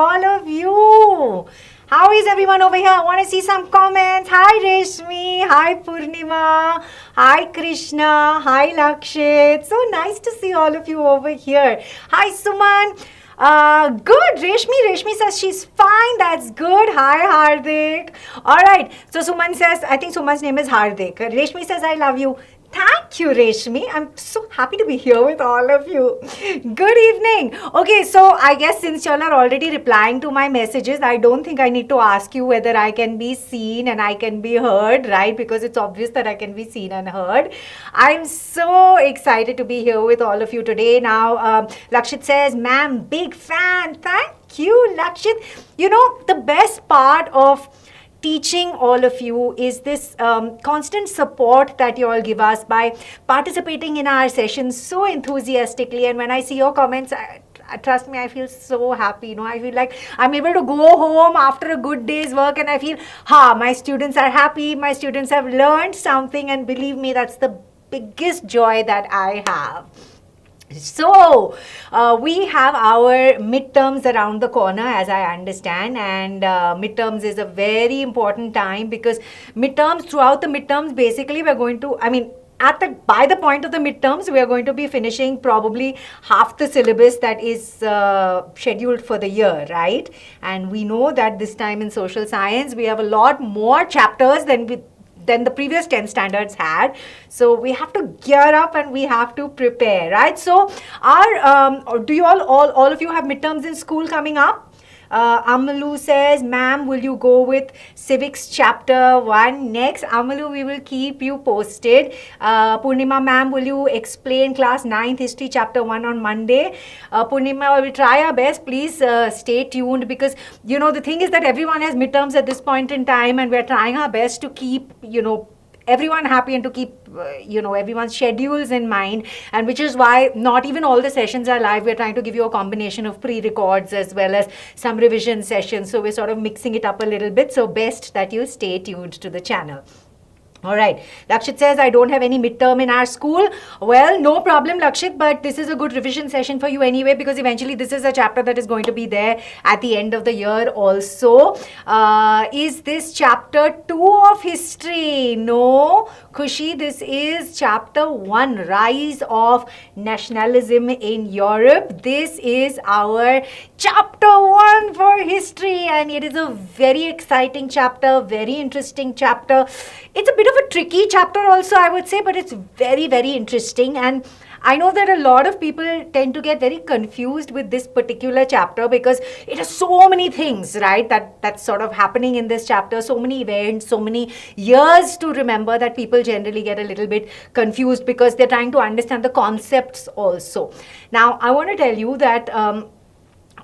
all of you. How is everyone over here? I want to see some comments. Hi Reshmi, hi Purnima, hi Krishna, hi Lakshit. So nice to see all of you over here. Hi Suman. Good. Reshmi says she's fine. That's good. Hi Hardik. All right. So Suman says, I think Suman's name is Hardik. Reshmi says, I love you. Thank you, Reshmi. I'm so happy to be here with all of you. Good evening. Okay, so I guess since y'all are already replying to my messages, I don't think I need to ask you whether I can be seen and I can be heard, right? Because it's obvious that I can be seen and heard. I'm so excited to be here with all of you today. Now, Lakshit says, ma'am, big fan. Thank you, Lakshit. You know, the best part of teaching all of you is this constant support that you all give us by participating in our sessions so enthusiastically. And when I see your comments, trust me, I feel so happy. You know, I feel like I'm able to go home after a good day's work and I feel, my students are happy, my students have learned something, and believe me, that's the biggest joy that I have. So, we have our midterms around the corner, as I understand, and midterms is a very important time because throughout the midterms, basically we're going to, by the point of the midterms, we are going to be finishing probably half the syllabus that is scheduled for the year, right? And we know that this time in social science, we have a lot more chapters than the previous 10 standards had. So we have to gear up and we have to prepare, right? So do you all of you have midterms in school coming up? Amalu says, ma'am, will you go with civics chapter 1 next? Amalu, we will keep you posted. Purnima ma'am, will you explain class 9th history chapter 1 on Monday? Purnima, we will try our best. Please stay tuned because, you know, the thing is that everyone has midterms at this point in time and we're trying our best to keep, you know, everyone happy and to keep everyone's schedules in mind, and which is why not even all the sessions are live. We're trying to give you a combination of pre-records as well as some revision sessions, so we're sort of mixing it up a little bit. So best that you stay tuned to the channel. All right, Lakshit says, I don't have any midterm in our school. Well, no problem, Lakshit, but this is a good revision session for you anyway, because eventually this is a chapter that is going to be there at the end of the year also. Is this chapter 2 of history? No, Khushi, this is chapter 1, Rise of Nationalism in Europe. This is our chapter 1 for history, and it is a very exciting chapter, very interesting chapter. It's a bit of a tricky chapter also, I would say, but it's very, very interesting. And I know that a lot of people tend to get very confused with this particular chapter because it has so many things, right, that's sort of happening in this chapter, so many events, so many years to remember, that people generally get a little bit confused because they're trying to understand the concepts also. Now, I want to tell you that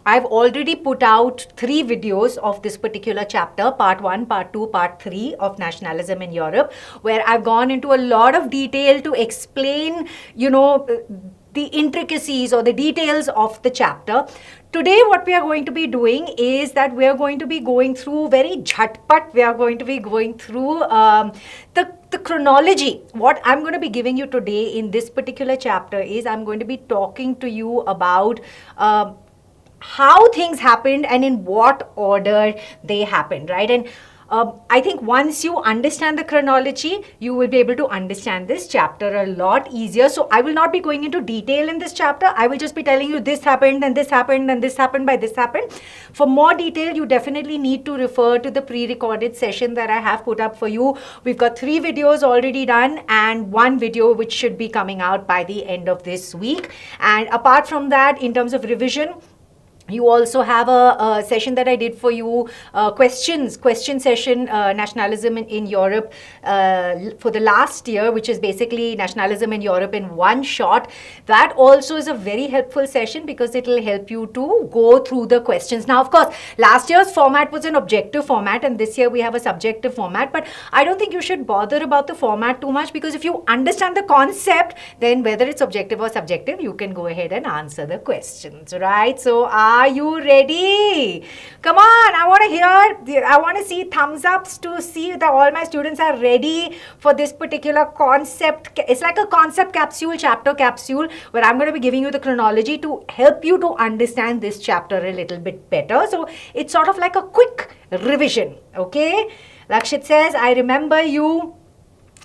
I've already put out 3 videos of this particular chapter, part 1, part 2, part 3 of Nationalism in Europe, where I've gone into a lot of detail to explain, you know, the intricacies or the details of the chapter. Today, what we are going to be doing is that we are going to be going through very jhatpat. We are going to be going through the chronology. What I'm going to be giving you today in this particular chapter is I'm going to be talking to you about how things happened and in what order they happened, right? And I think once you understand the chronology, you will be able to understand this chapter a lot easier. So I will not be going into detail in this chapter. I will just be telling you this happened and this happened and this happened by this happened. For more detail, you definitely need to refer to the pre-recorded session that I have put up for you. We've got 3 videos already done and 1 video which should be coming out by the end of this week. And apart from that, in terms of revision, you also have a session that I did for you, question session, Nationalism in Europe for the last year, which is basically Nationalism in Europe in one shot. That also is a very helpful session because it will help you to go through the questions. Now, of course, last year's format was an objective format and this year we have a subjective format, but I don't think you should bother about the format too much because if you understand the concept, then whether it's objective or subjective, you can go ahead and answer the questions, right? So Are you ready? Come on, I want to see thumbs ups to see that all my students are ready for this particular concept. It's like a concept capsule, chapter capsule, where I'm going to be giving you the chronology to help you to understand this chapter a little bit better. So it's sort of like a quick revision, okay? Lakshit says, I remember you.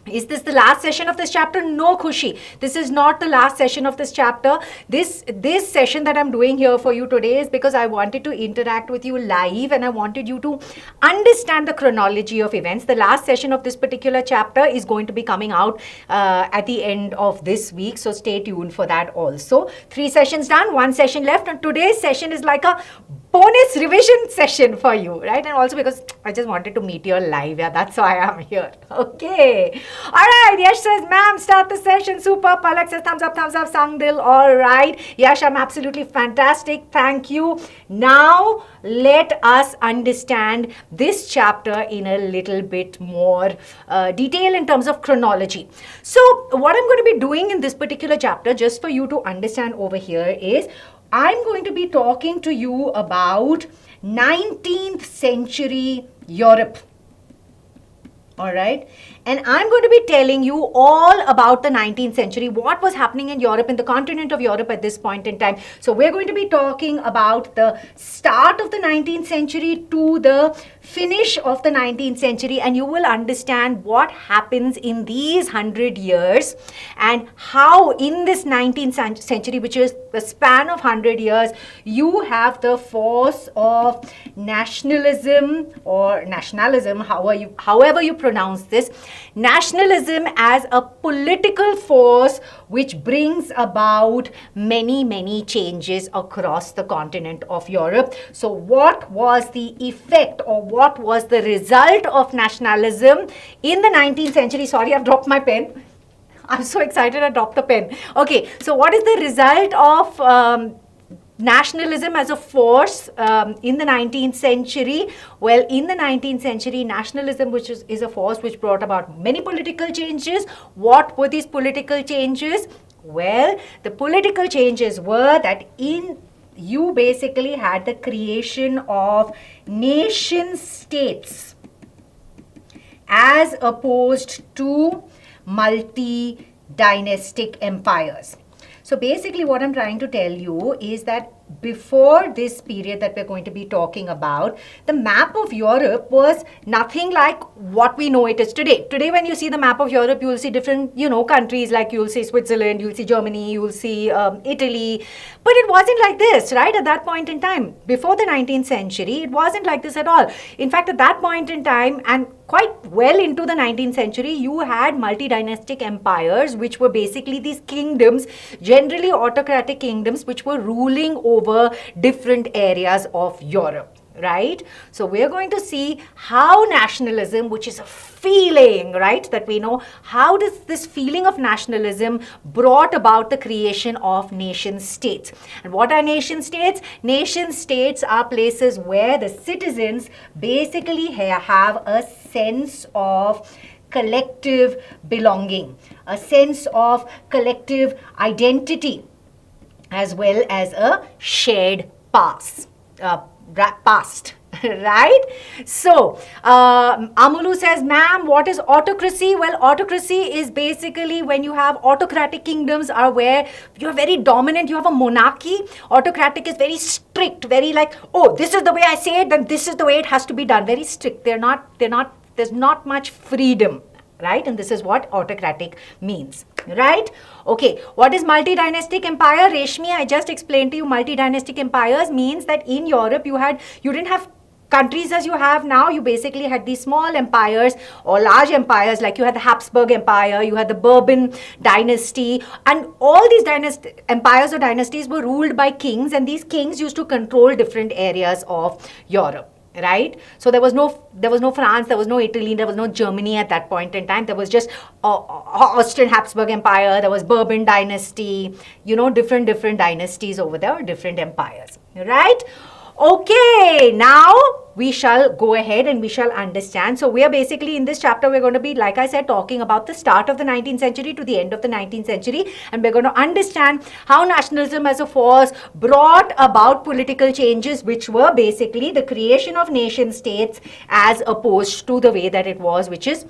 Is this the last session of this chapter? No, Khushi. This is not the last session of this chapter. This session that I'm doing here for you today is because I wanted to interact with you live and I wanted you to understand the chronology of events. The last session of this particular chapter is going to be coming out at the end of this week. So stay tuned for that also. 3 sessions done, 1 session left, and today's session is like a bonus revision session for you, right? And also because I just wanted to meet you live. Yeah, that's why I'm here. Okay. All right. Yash says, ma'am, start the session. Super. Palak says, thumbs up, Sangdil. All right. Yash, I'm absolutely fantastic. Thank you. Now, let us understand this chapter in a little bit more detail in terms of chronology. So, what I'm going to be doing in this particular chapter, just for you to understand over here, is I'm going to be talking to you about 19th century Europe. All right. And I'm going to be telling you all about the 19th century, what was happening in Europe, in the continent of Europe at this point in time. So we're going to be talking about the start of the 19th century to the finish of the 19th century, and you will understand what happens in these 100 years and how in this 19th century, which is the span of 100 years, you have the force of nationalism or nationalism, however you pronounce this, nationalism as a political force which brings about many changes across the continent of Europe. So what was the effect or what was the result of nationalism in the 19th century? Sorry, I've dropped my pen. I'm so excited I dropped the pen. Okay, so what is the result of nationalism as a force in the 19th century? Well, in the 19th century, nationalism, which is a force which brought about many political changes. What were these political changes? Well, the political changes were that you basically had the creation of nation states as opposed to multi-dynastic empires. So basically what I'm trying to tell you is that before this period that we're going to be talking about, the map of Europe was nothing like what we know it is today. Today, when you see the map of Europe, you will see different, countries, like you'll see Switzerland, you'll see Germany, you'll see Italy. But it wasn't like this, right? At that point in time, before the 19th century, it wasn't like this at all. In fact, at that point in time, and quite well into the 19th century, you had multi-dynastic empires, which were basically these kingdoms, generally autocratic kingdoms, which were ruling over different areas of Europe, right? So we're going to see how nationalism, which is a feeling, right, that we know, how does this feeling of nationalism brought about the creation of nation states. And what are nation states? Nation states are places where the citizens basically have a sense of collective belonging, a sense of collective identity, as well as a shared past, right? So, Amulu says, ma'am, what is autocracy? Well, autocracy is basically when you have autocratic kingdoms are where you're very dominant, you have a monarchy. Autocratic is very strict, very like, oh, this is the way I say it, then this is the way it has to be done. Very strict. There's not much freedom, right? And this is what autocratic means, right? Okay, what is multi-dynastic empire? Reshmi, I just explained to you, multi-dynastic empires means that in Europe you didn't have countries as you have now. You basically had these small empires or large empires, like you had the Habsburg Empire, you had the Bourbon dynasty, and all these empires or dynasties were ruled by kings, and these kings used to control different areas of Europe. Right? So there was no France, there was no Italy, there was no Germany at that point in time. There was just Austrian Habsburg Empire, there was Bourbon dynasty, different dynasties over there, different empires, right? Okay, now we shall go ahead and we shall understand. So we are basically in this chapter, we're going to be, like I said, talking about the start of the 19th century to the end of the 19th century. And we're going to understand how nationalism as a force brought about political changes, which were basically the creation of nation states as opposed to the way that it was, which is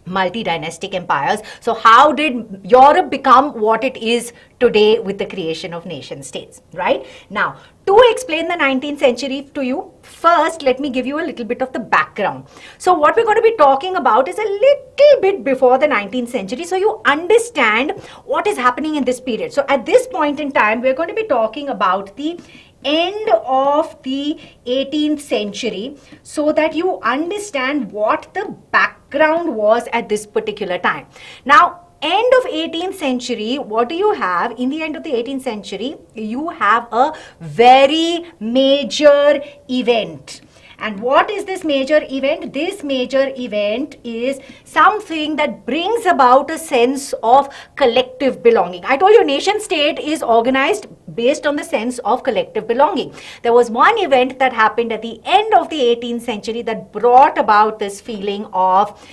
multi-dynastic empires. So how did Europe become what it is today with the creation of nation states, right? Now, to explain the 19th century to you, first let me give you a little bit of the background. So what we're going to be talking about is a little bit before the 19th century, so you understand what is happening in this period. So at this point in time, we're going to be talking about the end of the 18th century, so that you understand what the background was at this particular time. Now, end of 18th century, what do you have? In the end of the 18th century, you have a very major event. And what is this major event? This major event is something that brings about a sense of collective belonging. I told you nation state is organized based on the sense of collective belonging. There was one event that happened at the end of the 18th century that brought about this feeling of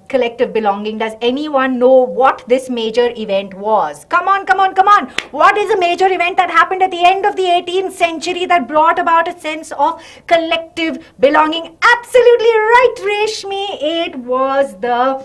collective belonging. Does anyone know what this major event was? Come on, come on, come on. What is a major event that happened at the end of the 18th century that brought about a sense of collective belonging? Absolutely right, Reshmi. It was the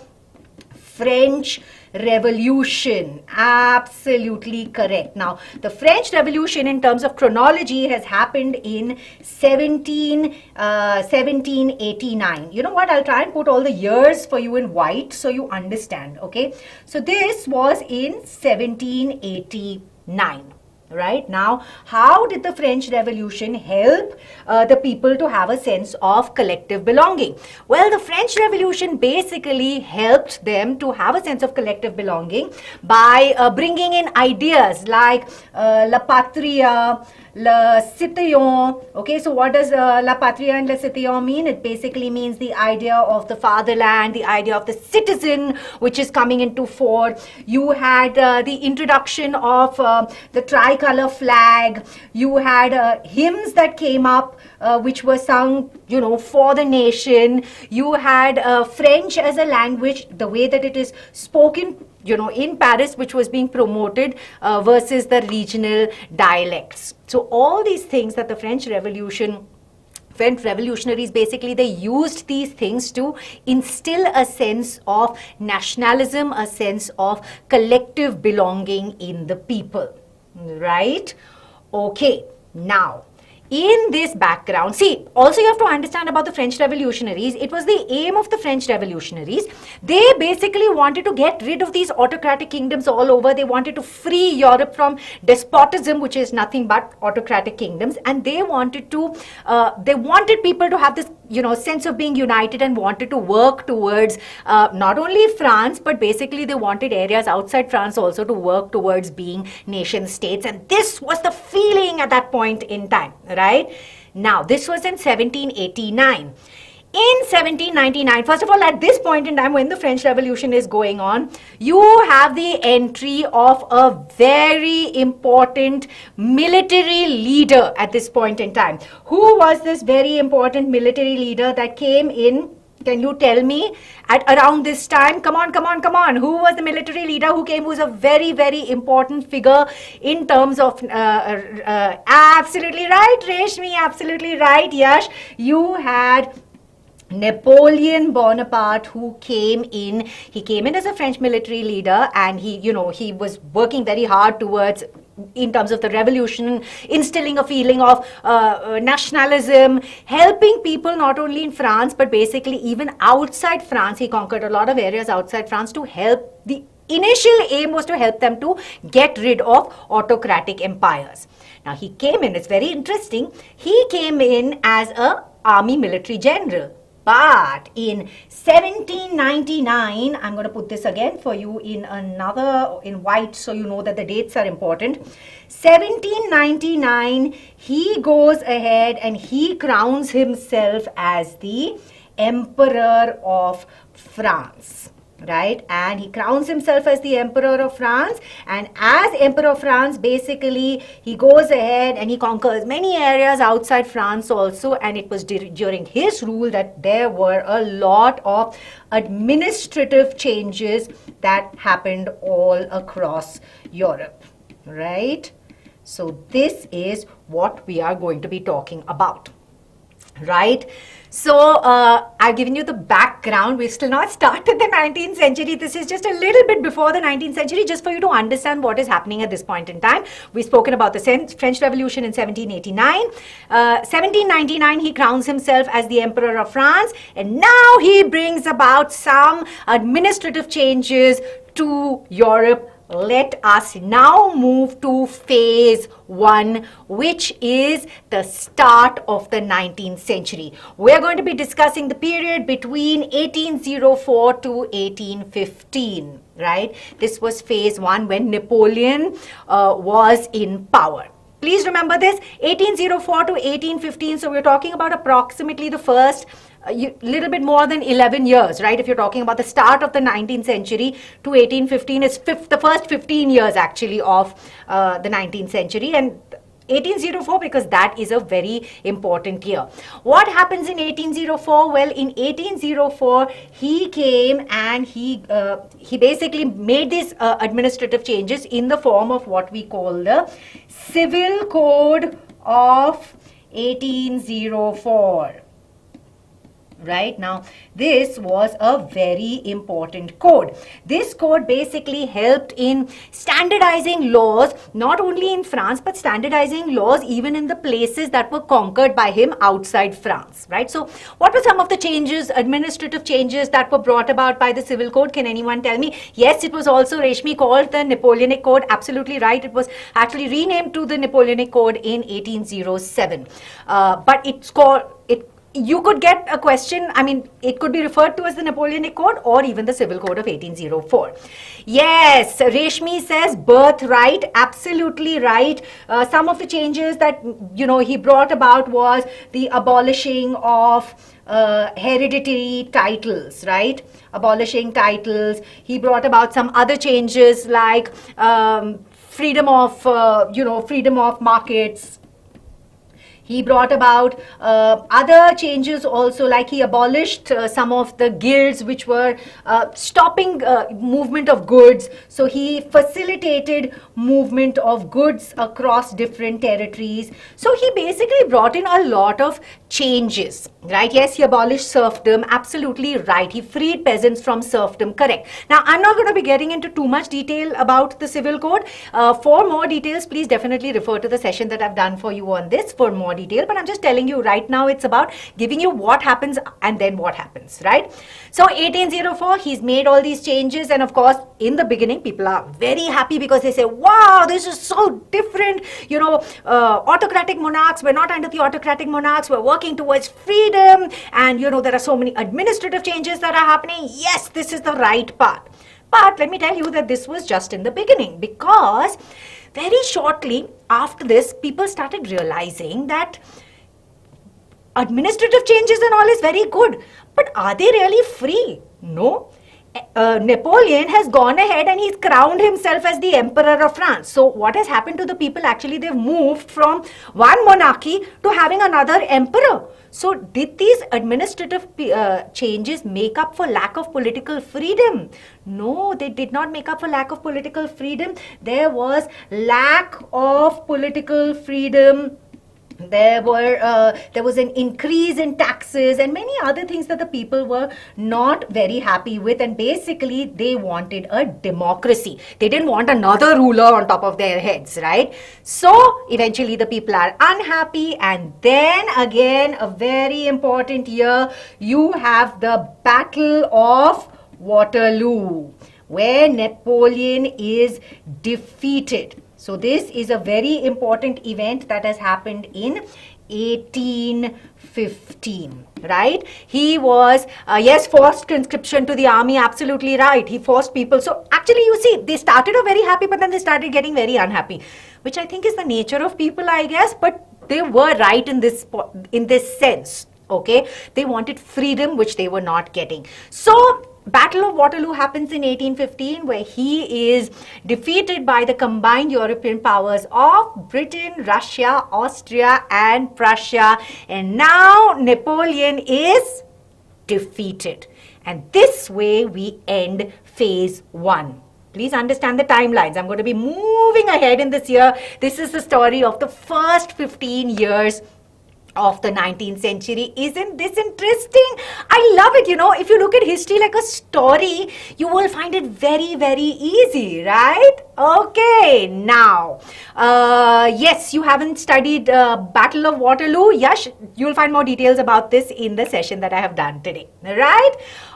French Revolution. Absolutely correct. Now, the French Revolution in terms of chronology has happened in 1789. You know what? I'll try and put all the years for you in white so you understand. Okay. So this was in 1789. Right now, how did the French Revolution help the people to have a sense of collective belonging? Well, the French Revolution basically helped them to have a sense of collective belonging by bringing in ideas like la patria, le citoyen. Okay, so what does la patria and le citoyen mean? It basically means the idea of the fatherland, the idea of the citizen, which is coming into fore. You had the introduction of the tricolor flag. You had hymns that came up which were sung, you know, for the nation. You had French as a language, the way that it is spoken, you know, in Paris, which was being promoted versus the regional dialects. So all these things that the French revolutionaries, basically they used these things to instill a sense of nationalism, a sense of collective belonging in the people, right? Okay, now in this background, see, also you have to understand about the French revolutionaries. It was the aim of the French revolutionaries. They basically wanted to get rid of these autocratic kingdoms all over. They wanted to free Europe from despotism, which is nothing but autocratic kingdoms. And they wanted to, they wanted people to have this, you know, sense of being united and wanted to work towards not only France, but basically they wanted areas outside France also to work towards being nation states. And this was the feeling at that point in time, right? Now, this was in 1789. In 1799, first of all, at this point in time when the French Revolution is going on, you have the entry of a very important military leader at this point in time. Who was this very important military leader that came in? Can you tell me at around this time? Come on, come on, come on. Who was the military leader who came, who was a very, very important figure in terms of, absolutely right, Reshmi, absolutely right, Yash. You had Napoleon Bonaparte, who came in. He came in as a French military leader, and he, you know, he was working very hard towards, in terms of the revolution, instilling a feeling of nationalism, helping people not only in France, but basically even outside France. He conquered a lot of areas outside France to help. The initial aim was to help them to get rid of autocratic empires. Now, he came in, it's very interesting, he came in as a army military general. But in 1799, I'm going to put this again for you in white so you know that the dates are important. 1799, he goes ahead and he crowns himself as the Emperor of France. right? And he crowns himself as the Emperor of France, and as Emperor of France, basically he goes ahead and he conquers many areas outside France also, and it was during his rule that there were a lot of administrative changes that happened all across Europe, right? So this is what we are going to be talking about, right? So I've given you the background. We've still not started the 19th century. This is just a little bit before the 19th century, just for you to understand what is happening at this point in time. We've spoken about the French Revolution in 1789. 1799, he crowns himself as the Emperor of France, and now he brings about some administrative changes to Europe. Let us now move to phase 1, which is the start of the 19th century. We're going to be discussing the period between 1804 to 1815, right? This was phase 1 when Napoleon was in power. Please remember this, 1804 to 1815, so we're talking about approximately the first little bit more than 11 years, right? If you're talking about the start of the 19th century to 1815 is the first 15 years actually of the 19th century, and 1804 because that is a very important year. What happens in 1804? Well, in 1804 he came and he basically made these administrative changes in the form of what we call the Civil Code of 1804. Right now, this was a very important code. This code basically helped in standardizing laws, not only in France, but standardizing laws even in the places that were conquered by him outside France, right? So what were some of the changes, administrative changes that were brought about by the Civil Code? Can anyone tell me? Yes, it was also, Reshmi, called the Napoleonic Code. Absolutely right. It was actually renamed to the Napoleonic Code in 1807. But it's called, you could get a question, I mean, it could be referred to as the Napoleonic Code or even the Civil Code of 1804. Yes, Reshmi says birthright, absolutely right. Some of the changes that, you know, he brought about was the abolishing of hereditary titles, right? Abolishing titles. He brought about some other changes like freedom of, freedom of markets. He brought about other changes also, like he abolished some of the guilds which were stopping movement of goods. So he facilitated movement of goods across different territories. So he basically brought in a lot of changes, right? Yes, he abolished serfdom, absolutely right. He freed peasants from serfdom, correct. Now, I'm not going to be getting into too much detail about the Civil Code. For more details, please definitely refer to the session that I've done for you on this for more detail, but I'm just telling you right now, it's about giving you what happens and then what happens, right? So 1804, he's made all these changes, and of course, in the beginning, people are very happy because they say, wow, this is so different. You know, autocratic monarchs, we're not under the autocratic monarchs, we're working towards freedom, and you know, there are so many administrative changes that are happening. Yes, this is the right path. But let me tell you that this was just in the beginning, because very shortly after this, people started realizing that administrative changes and all is very good, but are they really free? No. Napoleon has gone ahead and he's crowned himself as the Emperor of France. So what has happened to the people? Actually, they've moved from one monarchy to having another emperor. So did these administrative changes make up for lack of political freedom? No, they did not make up for lack of political freedom. There was lack of political freedom. There was an increase in taxes and many other things that the people were not very happy with, and basically they wanted a democracy. They didn't want another ruler on top of their heads, right? So eventually the people are unhappy, and then again, a very important year, you have the Battle of Waterloo, where Napoleon is defeated. So this is a very important event that has happened in 1815, right? He was, yes, forced conscription to the army, absolutely right. He forced people. So actually, you see, they started off very happy, but then they started getting very unhappy, which I think is the nature of people, I guess, but they were right in this sense, okay? They wanted freedom, which they were not getting. So Battle of Waterloo happens in 1815, where he is defeated by the combined European powers of Britain, Russia, Austria, and Prussia. And now Napoleon is defeated. And this way we end phase 1. Please understand the timelines. I'm going to be moving ahead in this year. This is the story of the first 15 years of the 19th century. Isn't this interesting? I love it. You know, if you look at history like a story, you will find it very, very easy, right? Okay, now, yes, you haven't studied Battle of Waterloo. Yes, you'll find more details about this in the session that I have done today, right?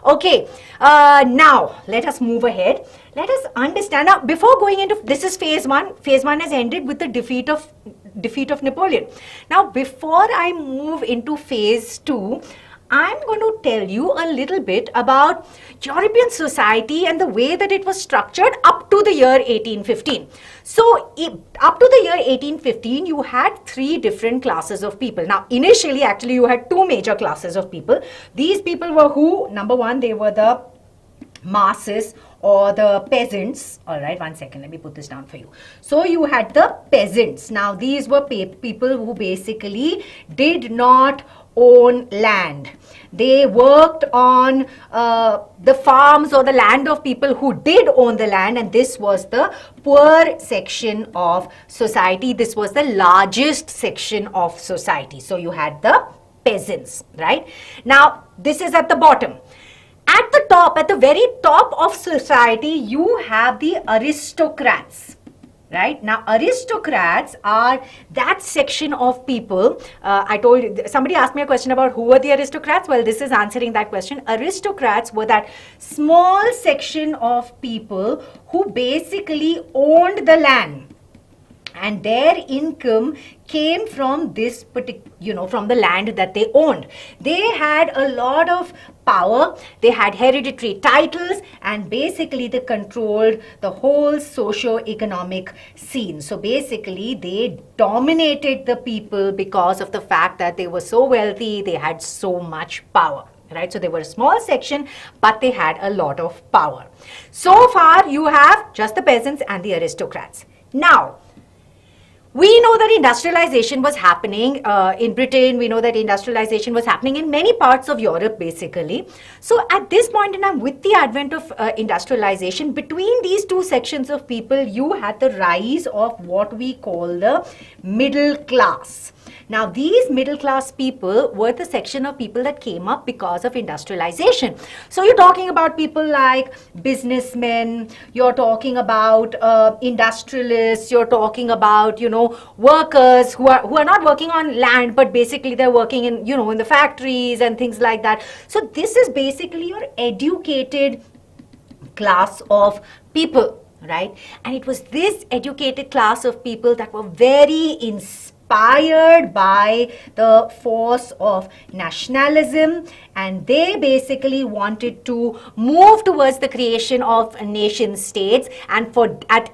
Okay, now, let us move ahead. Let us understand. Now, before going into, this is phase 1. Phase 1 has ended with the defeat of Napoleon. Now, before I move into phase 2, I'm going to tell you a little bit about European society and the way that it was structured up to the year 1815. So, up to the year 1815, you had 3 different classes of people. Now, initially, actually, you had 2 major classes of people. These people were who? Number 1, they were the masses or the peasants. All right, one second, let me put this down for you. So you had the peasants. Now these were people who basically did not own land. They worked on the farms or the land of people who did own the land, and this was the poor section of society. This was the largest section of society. So you had the peasants, right? Now this is at the bottom. At the top, at the very top of society, you have the aristocrats, right? Now, aristocrats are that section of people. Somebody asked me a question about who were the aristocrats. Well, this is answering that question. Aristocrats were that small section of people who basically owned the land. And their income came from this particular, from the land that they owned. They had a lot of power. They had hereditary titles, and basically they controlled the whole socio-economic scene. So basically they dominated the people because of the fact that they were so wealthy, they had so much power. Right, so they were a small section, but they had a lot of power. So far, you have just the peasants and the aristocrats. Now, we know that industrialization was happening in Britain. We know that industrialization was happening in many parts of Europe, basically. So at this point in time, with the advent of industrialization, between these 2 sections of people, you had the rise of what we call the middle class. Now, these middle class people were the section of people that came up because of industrialization. So you're talking about people like businessmen, you're talking about industrialists, you're talking about, workers who are not working on land, but basically they're working in, in the factories and things like that. So this is basically your educated class of people, right? And it was this educated class of people that were very inspired by the force of nationalism, and they basically wanted to move towards the creation of nation states. And at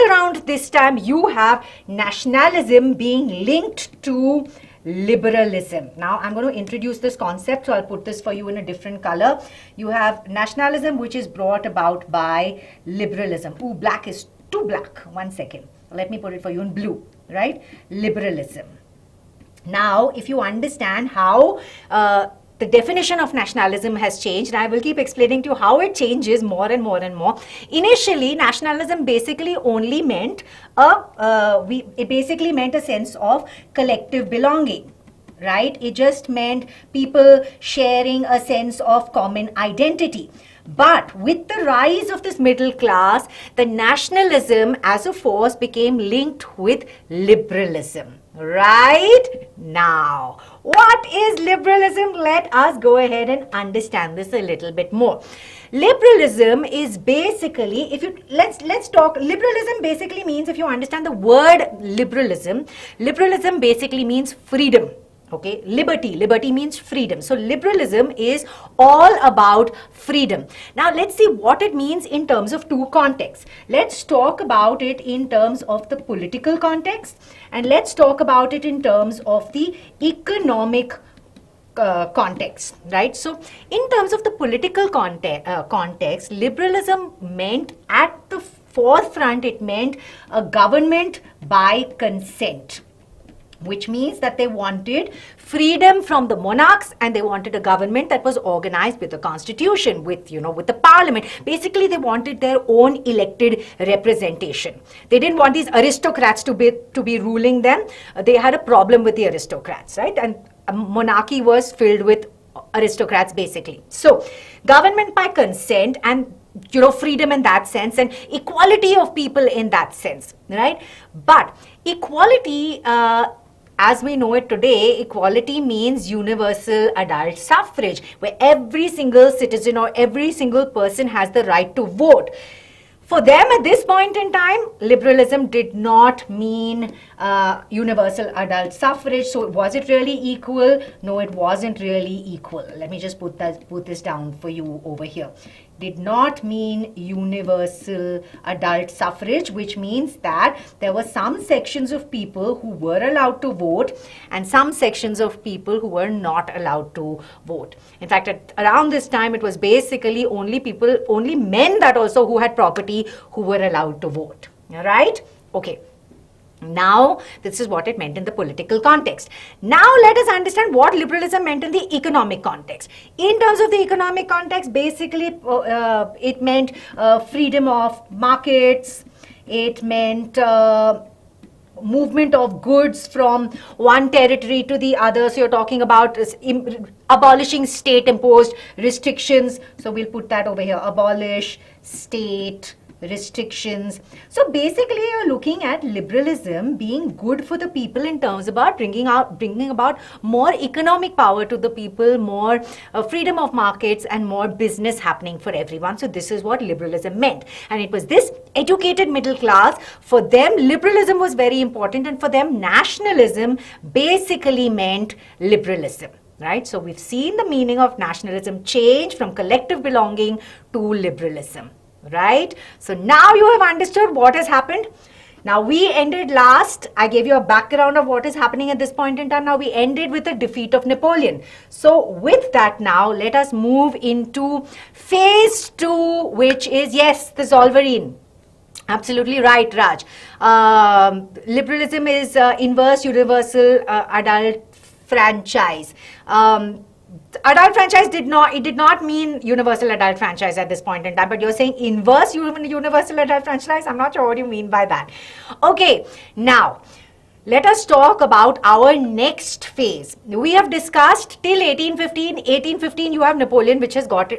around this time, you have nationalism being linked to liberalism. Now I'm going to introduce this concept, so I'll put this for you in a different color. You have nationalism, which is brought about by liberalism. Ooh, black is too black. One second. Let me put it for you in blue, right? Liberalism. Now, if you understand how the definition of nationalism has changed, and I will keep explaining to you how it changes more and more and more. Initially, nationalism basically only meant it basically meant a sense of collective belonging. Right? It just meant people sharing a sense of common identity. But with the rise of this middle class, the nationalism as a force became linked with liberalism. Right? Now, what is liberalism? Let us go ahead and understand this a little bit more. Liberalism is basically, let's talk, liberalism basically means, if you understand the word liberalism basically means freedom. Okay, liberty means freedom. So liberalism is all about freedom. Now let's see what it means in terms of 2 contexts. Let's talk about it in terms of the political context, and let's talk about it in terms of the economic context, right? So in terms of the political context, liberalism meant at the forefront, it meant a government by consent, which means that they wanted freedom from the monarchs and they wanted a government that was organized with a constitution, with the parliament. Basically, they wanted their own elected representation. They didn't want these aristocrats to be ruling them. They had a problem with the aristocrats, right? And a monarchy was filled with aristocrats, basically. So, government by consent and freedom in that sense and equality of people in that sense, right? But equality, as we know it today, equality means universal adult suffrage, where every single citizen or every single person has the right to vote. For them at this point in time, liberalism did not mean universal adult suffrage. So was it really equal? No, it wasn't really equal. Let me just put this down for you over here. Did not mean universal adult suffrage, which means that there were some sections of people who were allowed to vote and some sections of people who were not allowed to vote. In fact, around this time, it was basically only men that also who had property who were allowed to vote. All right? Okay. Now, this is what it meant in the political context. Now, let us understand what liberalism meant in the economic context. In terms of the economic context, basically, it meant freedom of markets. It meant movement of goods from one territory to the other. So, you're talking about abolishing state-imposed restrictions. So, we'll put that over here. Abolish state restrictions. So basically you're looking at liberalism being good for the people in terms about bringing about more economic power to the people, more freedom of markets and more business happening for everyone. So this is what liberalism meant. And it was this educated middle class. For them, liberalism was very important, and for them, nationalism basically meant liberalism. Right? So we've seen the meaning of nationalism change from collective belonging to liberalism. Right? So now you have understood what has happened. Now we ended last, I gave you a background of what is happening at this point in time. Now we ended with the defeat of Napoleon. So with that now, let us move into phase 2, which is, yes, the Zollverein. Absolutely right, Raj. Liberalism is inverse universal adult franchise. Adult franchise did not mean universal adult franchise at this point in time, but you're saying inverse universal adult franchise. I'm not sure what you mean by that. Okay, now let us talk about our next phase. We have discussed till 1815. 1815, you have Napoleon,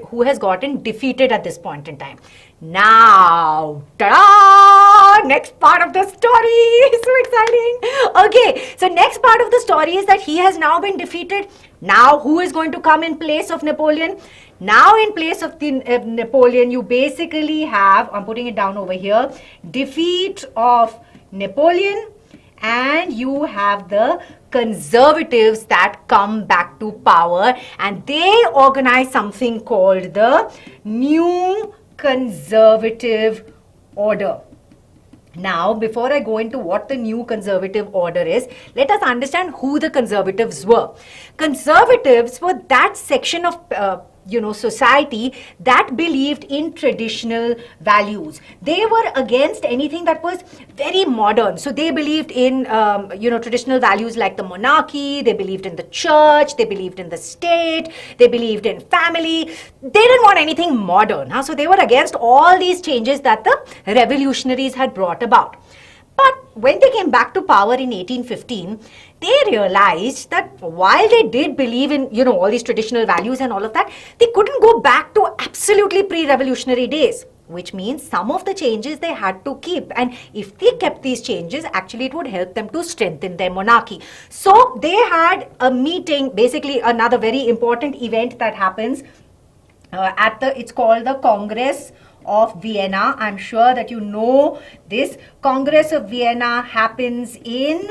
who has gotten defeated at this point in time. Now, ta-da! Next part of the story. So exciting. Okay, so next part of the story is that he has now been defeated. Now, who is going to come in place of Napoleon? Now, in place of Napoleon, you basically have, I'm putting it down over here, defeat of Napoleon, and you have the conservatives that come back to power, and they organize something called the New Conservative Order. Now, before I go into what the new conservative order is, let us understand who the conservatives were. Conservatives were that section of society that believed in traditional values. They were against anything that was very modern. So they believed in traditional values like the monarchy. They believed in the church. They believed in the state. They believed in family. They didn't want anything modern. Huh? So they were against all these changes that the revolutionaries had brought about. But when they came back to power in 1815, they realized that while they did believe in, all these traditional values and all of that, they couldn't go back to absolutely pre-revolutionary days, which means some of the changes they had to keep. And if they kept these changes, actually it would help them to strengthen their monarchy. So they had a meeting, basically another very important event that happens it's called the Congress of Vienna. I'm sure that you know this. Congress of Vienna happens in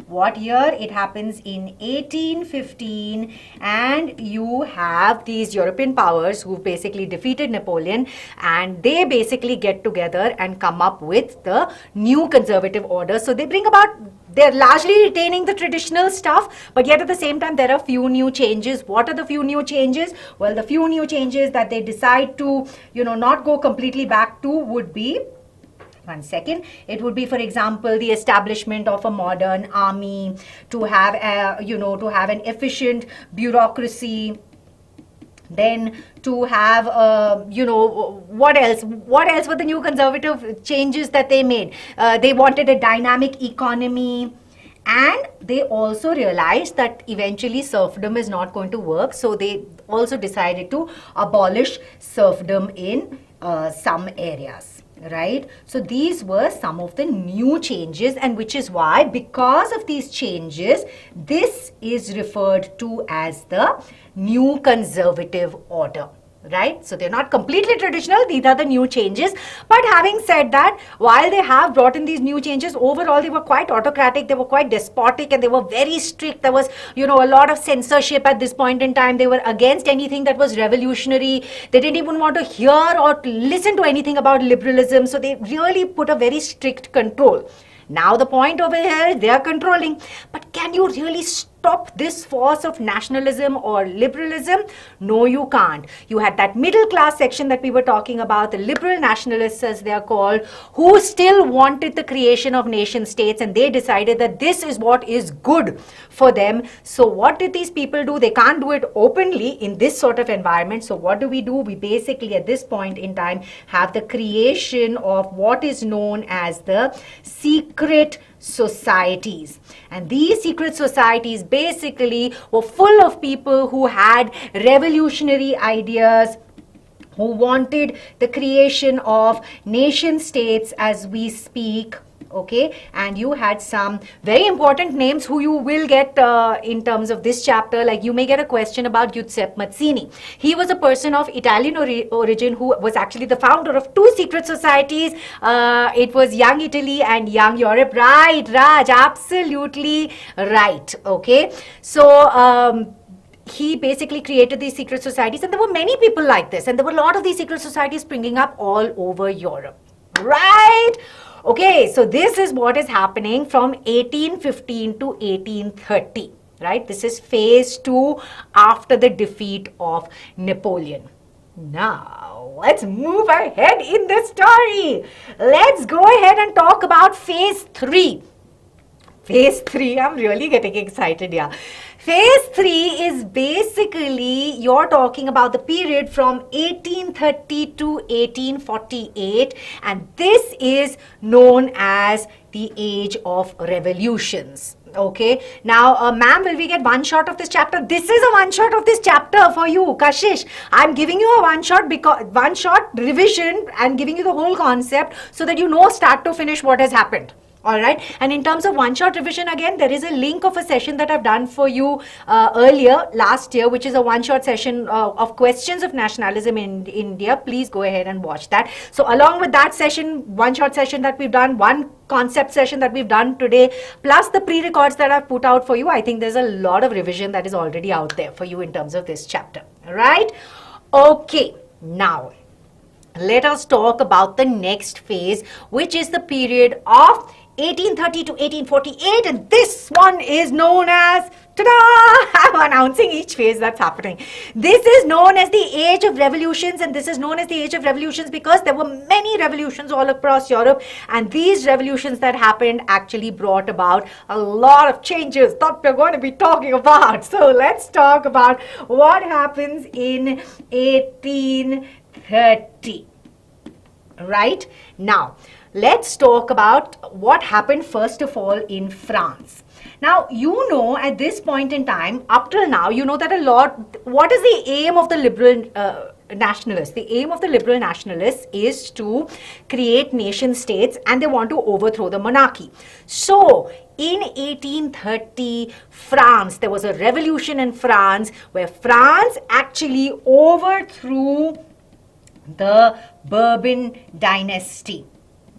What year? It happens in 1815, and you have these European powers who basically defeated Napoleon, and they basically get together and come up with the new conservative order. So they bring about, they're largely retaining the traditional stuff, but yet at the same time there are few new changes. What are the few new changes? Well, the few new changes that they decide to, not go completely back to would be, one second, it would be, for example, the establishment of a modern army, to have to have an efficient bureaucracy, then to have what else were the new conservative changes that they made? They wanted a dynamic economy, and they also realized that eventually serfdom is not going to work, so they also decided to abolish serfdom in some areas. Right? So these were some of the new changes, and which is why, because of these changes, this is referred to as the new conservative order. Right? So they're not completely traditional, these are the new changes. But having said that, while they have brought in these new changes, overall they were quite autocratic, they were quite despotic, and they were very strict. There was, a lot of censorship at this point in time. They were against anything that was revolutionary. They didn't even want to hear or listen to anything about liberalism. So they really put a very strict control. Now the point over here is they are controlling. But can you really stop this force of nationalism or liberalism? No, you can't. You had that middle class section that we were talking about, the liberal nationalists as they are called, who still wanted the creation of nation states, and they decided that this is what is good for them. So what did these people do? They can't do it openly in this sort of environment. So what do? We basically at this point in time have the creation of what is known as the secret societies. And these secret societies basically were full of people who had revolutionary ideas, who wanted the creation of nation states as we speak. Okay, and you had some very important names who you will get in terms of this chapter. Like you may get a question about Giuseppe Mazzini. He was a person of Italian origin who was actually the founder of two secret societies. It was Young Italy and Young Europe. Right, Raj, absolutely right. Okay, so he basically created these secret societies, and there were many people like this, and there were a lot of these secret societies springing up all over Europe. Right? Okay, so this is what is happening from 1815 to 1830, right? This is phase 2 after the defeat of Napoleon. Now, let's move ahead in the story. Let's go ahead and talk about phase 3. Phase 3, I'm really getting excited here. Phase 3 is basically, you're talking about the period from 1830 to 1848, and this is known as the Age of Revolutions. Okay, now ma'am, will we get one shot of this chapter? This is a one shot of this chapter for you, Kashish. I'm giving you a one shot revision and giving you the whole concept so that you know start to finish what has happened. Alright, and in terms of one-shot revision, again, there is a link of a session that I've done for you earlier, last year, which is a one-shot session of questions of nationalism in India. Please go ahead and watch that. So along with that session, one-shot session that we've done, one concept session that we've done today, plus the pre-records that I've put out for you, I think there's a lot of revision that is already out there for you in terms of this chapter. Alright, okay, now let us talk about the next phase, which is the period of 1830 to 1848, and this one is known as, ta-da! I'm announcing each phase that's happening. This is known as the Age of Revolutions, and this is known as the Age of Revolutions because there were many revolutions all across Europe, and these revolutions that happened actually brought about a lot of changes that we're going to be talking about. So let's talk about what happens in 1830. Right? Now, let's talk about what happened first of all in France. Now, you know at this point in time, up till now, you know that what is the aim of the liberal nationalists? The aim of the liberal nationalists is to create nation states, and they want to overthrow the monarchy. So, in 1830, France, there was a revolution in France where France actually overthrew the Bourbon dynasty,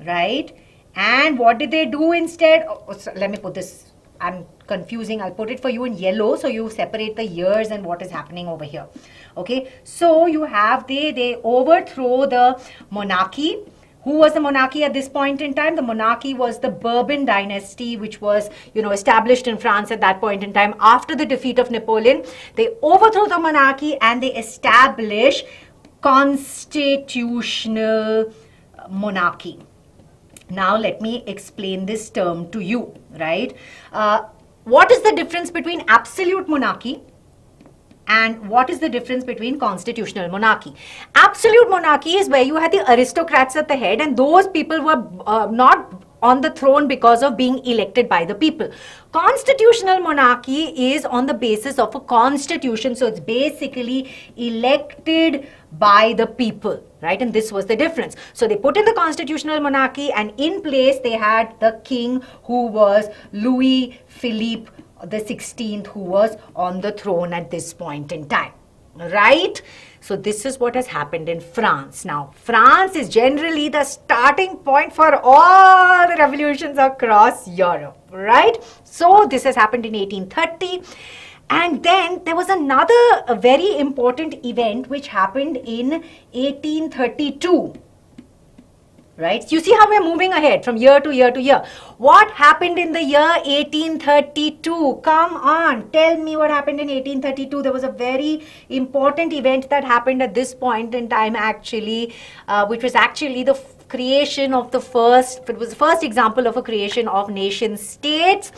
right? And what did they do instead? Let me put this, I'm confusing. I'll put it for you in yellow so you separate the years and what is happening over here. Okay, so you have they overthrow the monarchy. Who was the monarchy at this point in time? The monarchy was the Bourbon dynasty, which was, established in France at that point in time after the defeat of Napoleon. They overthrow the monarchy and they establish constitutional monarchy. Now, let me explain this term to you, right? What is the difference between absolute monarchy and what is the difference between constitutional monarchy? Absolute monarchy is where you had the aristocrats at the head, and those people were not on the throne because of being elected by the people. Constitutional monarchy is on the basis of a constitution, so it's basically elected by the people, right? And this was the difference. So they put in the constitutional monarchy, and in place they had the king, who was Louis Philippe the 16th, who was on the throne at this point in time, right? So this is what has happened in France. Now, France is generally the starting point for all the revolutions across Europe, right? So this has happened in 1830. And then there was another very important event which happened in 1832. Right? You see how we're moving ahead from year to year to year. What happened in the year 1832? Come on, tell me what happened in 1832. There was a very important event that happened at this point in time, actually, which was actually the creation of the first, it was the first example of a creation of nation states.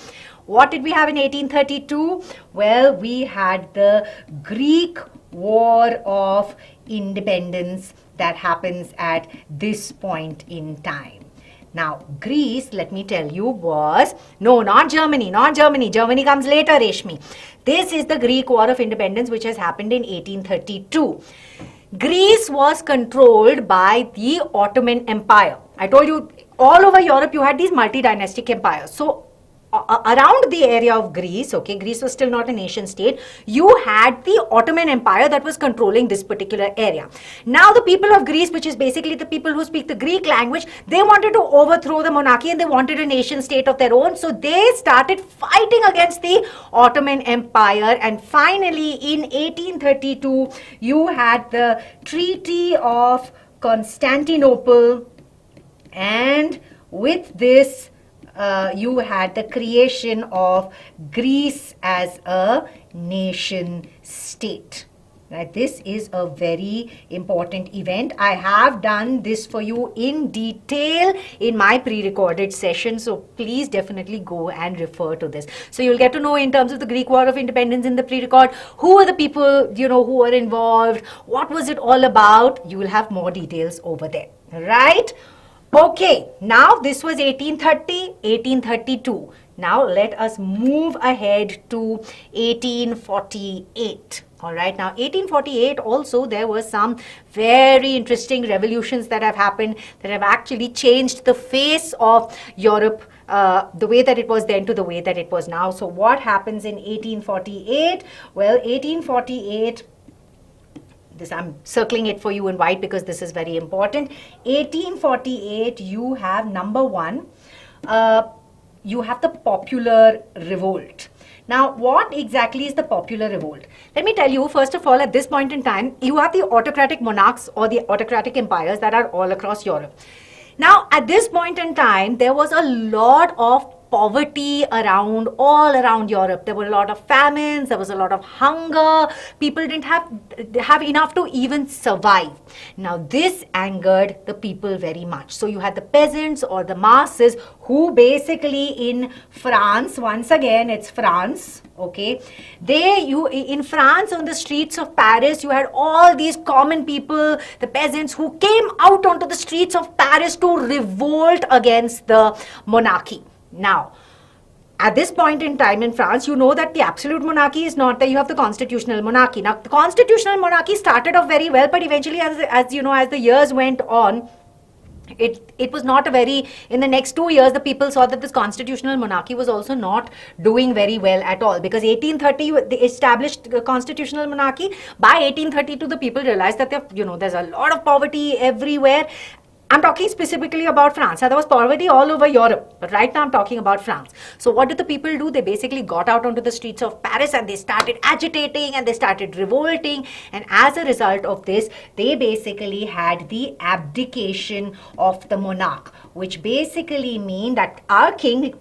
What did we have in 1832? Well, we had the Greek War of Independence that happens at this point in time. Now, Greece, let me tell you, was, no, not Germany, not Germany. Germany comes later, Reshmi. This is the Greek War of Independence, which has happened in 1832. Greece was controlled by the Ottoman Empire. I told you, all over Europe, you had these multi-dynastic empires. So, around the area of Greece, okay, Greece was still not a nation state, you had the Ottoman Empire that was controlling this particular area. Now the people of Greece, which is basically the people who speak the Greek language, they wanted to overthrow the monarchy and they wanted a nation state of their own. So they started fighting against the Ottoman Empire, and finally in 1832 you had the Treaty of Constantinople, and with this you had the creation of Greece as a nation state. Right? This is a very important event. I have done this for you in detail in my pre-recorded session, so please definitely go and refer to this. So you'll get to know in terms of the Greek War of Independence in the pre-record, who are the people, who were involved, what was it all about. You will have more details over there, right? Okay, now this was 1830, 1832. Now let us move ahead to 1848. All right, now 1848 also there were some very interesting revolutions that have happened that have actually changed the face of Europe, the way that it was then to the way that it was now. So what happens in 1848? Well, 1848, this I'm circling it for you in white because this is very important. 1848, you have number one, you have the popular revolt. Now, what exactly is the popular revolt? Let me tell you, first of all, at this point in time, you have the autocratic monarchs or the autocratic empires that are all across Europe. Now, at this point in time, there was a lot of poverty all around Europe. There were a lot of famines, there was a lot of hunger. People didn't have enough to even survive. Now, this angered the people very much. So you had the peasants or the masses who basically in France, once again, it's France, okay, in France, on the streets of Paris, you had all these common people, the peasants, who came out onto the streets of Paris to revolt against the monarchy. Now, at this point in time in France, you know that the absolute monarchy is not there. You have the constitutional monarchy. Now, the constitutional monarchy started off very well, but eventually, as the years went on, it was not a very, in the next 2 years, the people saw that this constitutional monarchy was also not doing very well at all, because 1830, they established the constitutional monarchy. By 1832, the people realized that, there's a lot of poverty everywhere. I'm talking specifically about France. Now, there was poverty all over Europe, but right now I'm talking about France. So what did the people do? They basically got out onto the streets of Paris and they started agitating and they started revolting. And as a result of this, they basically had the abdication of the monarch, which basically mean that our king,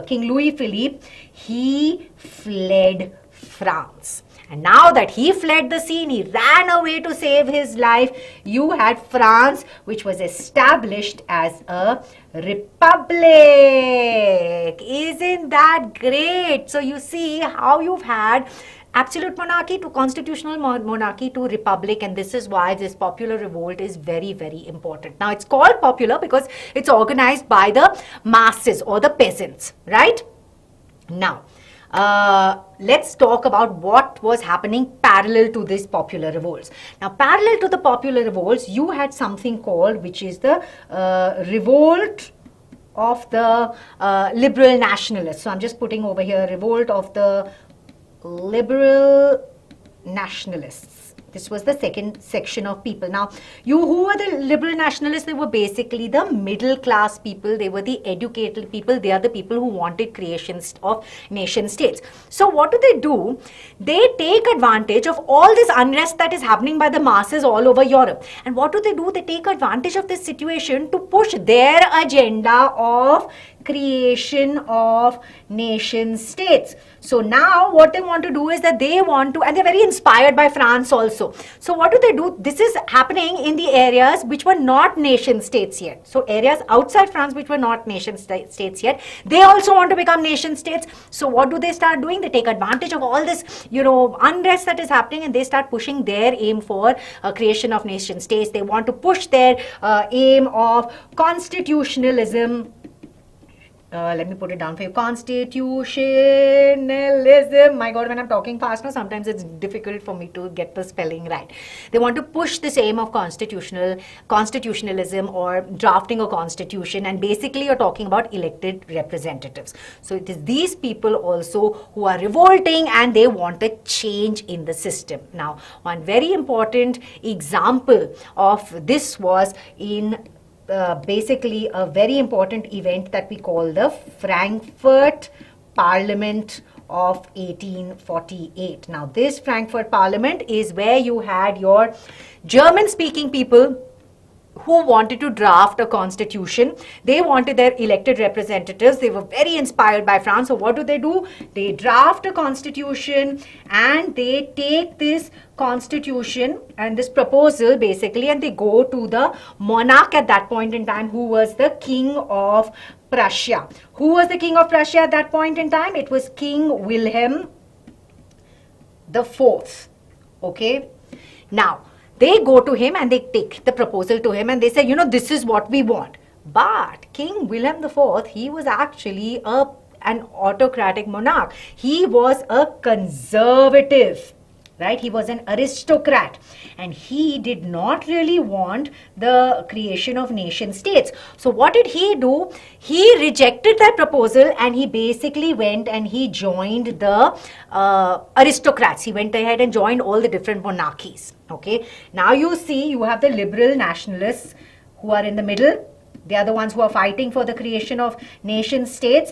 King Louis Philippe, he fled France. And now that he fled the scene, he ran away to save his life. You had France, which was established as a republic. Isn't that great? So you see how you've had absolute monarchy to constitutional monarchy to republic, and this is why this popular revolt is very, very important. Now, it's called popular because it's organized by the masses or the peasants, right? Now, let's talk about what was happening parallel to these popular revolts. Now, parallel to the popular revolts, you had something called, which is the revolt of the liberal nationalists. So, I'm just putting over here, revolt of the liberal nationalists. This was the second section of people. Now, who were the liberal nationalists? They were basically the middle class people. They were the educated people. They are the people who wanted creations of nation states. So what do? They take advantage of all this unrest that is happening by the masses all over Europe. And what do? They take advantage of this situation to push their agenda of creation of nation states. So now what they want to do is that they want to, and they're very inspired by France also. So what do? This is happening in the areas which were not nation states yet. So areas outside France which were not nation states yet, they also want to become nation states. So what do they start doing? They take advantage of all this, unrest that is happening, and they start pushing their aim for creation of nation states. They want to push their aim of constitutionalism. Let me put it down for you. Constitutionalism. My God, when I'm talking fast now, sometimes it's difficult for me to get the spelling right. They want to push this aim of constitutionalism or drafting a constitution, and basically you're talking about elected representatives. So it is these people also who are revolting and they want a change in the system. Now, one very important example of this was in basically a very important event that we call the Frankfurt Parliament of 1848. Now, this Frankfurt Parliament is where you had your German-speaking people who wanted to draft a constitution. They wanted their elected representatives. They were very inspired by France. So what do? They draft a constitution and they take this constitution and this proposal basically, and they go to the monarch at that point in time, who was the King of Prussia. Who was the King of Prussia at that point in time? It was King Wilhelm IV. Okay. Now, they go to him and they take the proposal to him and they say, this is what we want. But King Wilhelm IV, he was actually an autocratic monarch. He was a conservative, right? He was an aristocrat and he did not really want the creation of nation states. So what did he do? He rejected that proposal and he basically went and he joined the aristocrats. He went ahead and joined all the different monarchies. Okay. Now you see, you have the liberal nationalists who are in the middle. They are the ones who are fighting for the creation of nation states,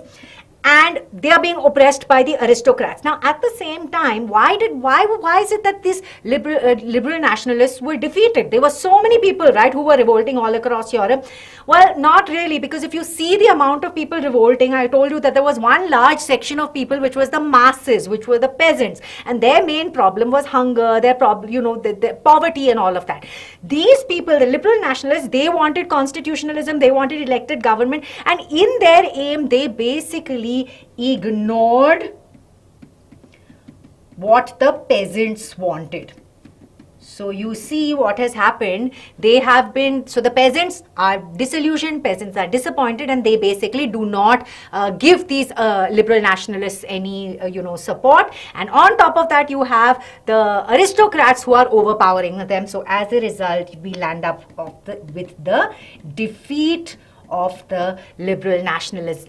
and they are being oppressed by the aristocrats. Now, at the same time, why is it that these liberal nationalists were defeated? There were so many people, right, who were revolting all across Europe. Well, not really, because if you see the amount of people revolting, I told you that there was one large section of people which was the masses, which were the peasants, and their main problem was hunger, their problem, the poverty and all of that. These people, the liberal nationalists, they wanted constitutionalism, they wanted elected government, and in their aim, they basically ignored what the peasants wanted. So you see what has happened. They have been, so the peasants are disillusioned, peasants are disappointed, and they basically do not give these liberal nationalists any, support. And on top of that, you have the aristocrats who are overpowering them. So as a result, we land up with the defeat of the liberal nationalists.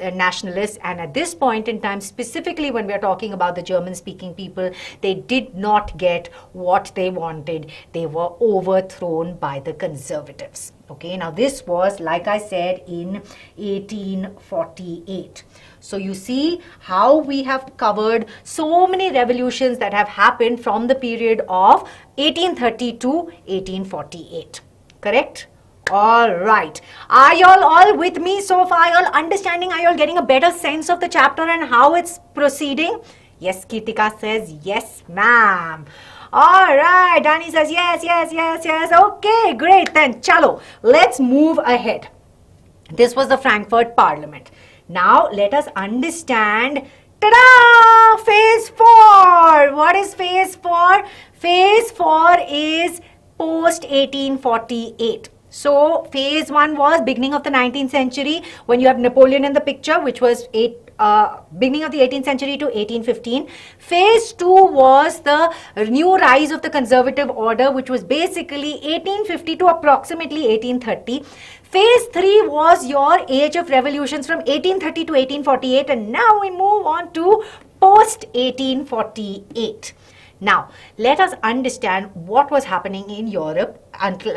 And at this point in time, specifically when we are talking about the German-speaking people, they did not get what they wanted. They were overthrown by the conservatives. Okay, now this was, like I said, in 1848. So you see how we have covered so many revolutions that have happened from the period of 1830 to 1848. Correct? All right. Are y'all all with me so far? Are y'all understanding? Are y'all getting a better sense of the chapter and how it's proceeding? Yes, Kirtika says yes, ma'am. All right. Dani says yes, yes, yes, yes. Okay, great. Then, chalo, let's move ahead. This was the Frankfurt Parliament. Now, let us understand, ta-da! Phase 4. What is phase 4? Phase 4 is post-1848. So, phase 1 was beginning of the 19th century when you have Napoleon in the picture, which was beginning of the 18th century to 1815. Phase 2 was the new rise of the conservative order, which was basically 1850 to approximately 1830. Phase 3 was your age of revolutions from 1830 to 1848, and now we move on to post-1848. Now, let us understand what was happening in Europe until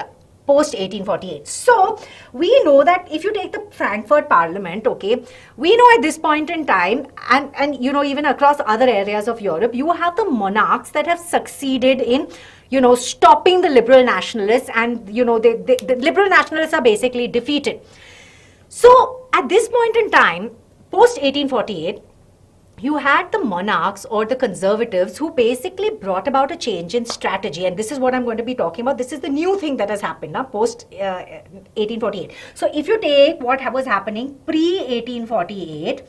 post-1848. So, we know that if you take the Frankfurt Parliament, okay, we know at this point in time, and you know, even across other areas of Europe, you have the monarchs that have succeeded in, you know, stopping the liberal nationalists, and, you know, the liberal nationalists are basically defeated. So, at this point in time, post-1848, you had the monarchs or the conservatives who basically brought about a change in strategy, and this is what I'm going to be talking about. This is the new thing that has happened now post 1848. So if you take what was happening pre-1848,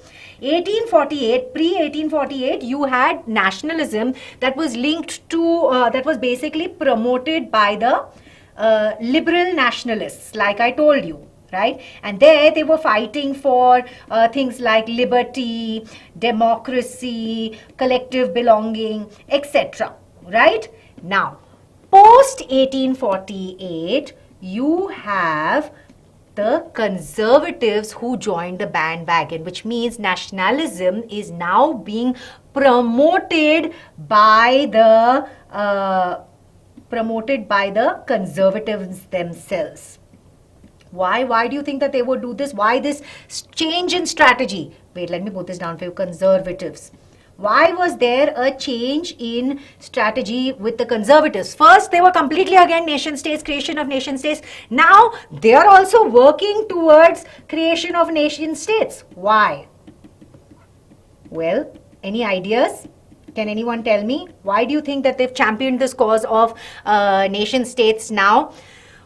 pre-1848, you had nationalism that was linked to, that was basically promoted by the liberal nationalists, like I told you. Right? And there they were fighting for things like liberty, democracy, collective belonging, etc. Right? Now, post 1848, you have the conservatives who joined the bandwagon, which means nationalism is now being promoted by the conservatives themselves. Why? Why do you think that they would do this? Why this change in strategy? Wait, let me put this down for you. Conservatives. Why was there a change in strategy with the conservatives? First, they were completely against nation states, creation of nation states. Now, they are also working towards creation of nation states. Why? Well, any ideas? Can anyone tell me? Why do you think that they've championed this cause of nation states now?